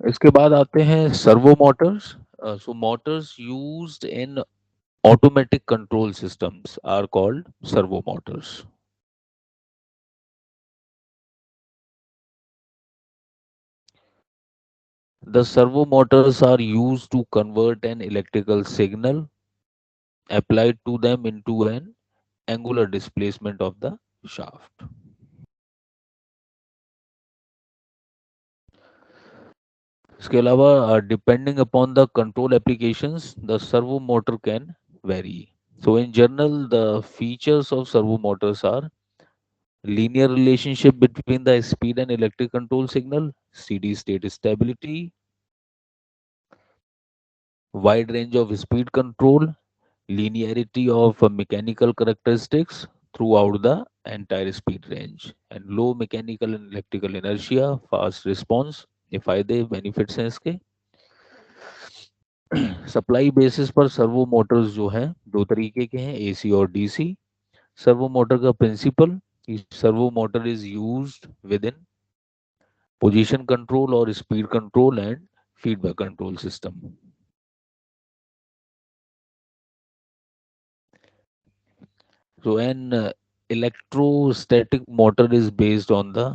इसके बाद आते हैं servo Motors. So Motors used in automatic control systems are called servo motors. The servo motors are used to convert an electrical signal applied to them into an angular displacement of the shaft. इसके अलावा depending upon the control applications, the servo motor can vary. So in general, the features of servo motors are linear relationship between the speed and electric control signal, steady state stability, wide range of speed control, linearity of mechanical characteristics throughout the entire speed range, and low mechanical and electrical inertia, fast response. ये फायदे benefits हैं इसके. Supply basis पर servo motors जो हैं दो तरीके के हैं, एसी और डीसी. सर्वो मोटर का principle, servo motor is used with in position control और speed control and feedback control system. So an electrostatic motor is based on the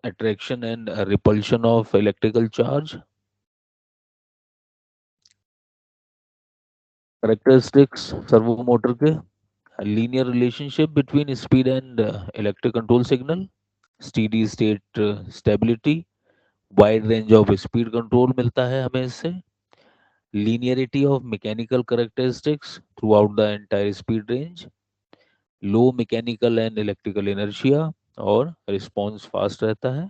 attraction and repulsion of electrical charge. Characteristics servo motor के, a linear relationship between speed and electric control signal, steady state stability, wide range of speed control मिलता है हमें इससे, linearity of mechanical characteristics throughout the entire speed range, low mechanical and electrical inertia और response fast रहता है.